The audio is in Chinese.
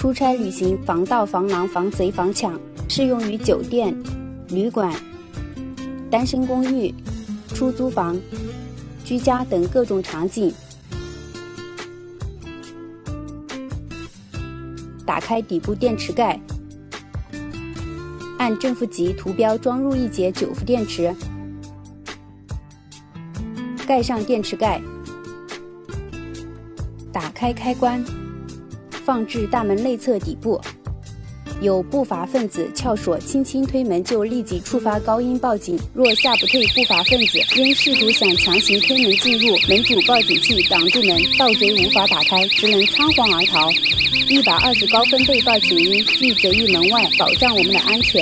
出差旅行防盗、防狼、防贼、防抢，适用于酒店、旅馆、单身公寓、出租房、居家等各种场景。打开底部电池盖，按正负极图标装入一节9伏电池，盖上电池盖，打开开关，放置大门内侧底部。有不法分子撬锁，轻轻推门就立即触发高音报警。若下不退，不法分子仍试图想强行推门进入，门主报警器挡住门，盗贼无法打开，只能仓皇而逃。120高分贝报警音拒贼于门外，保障我们的安全。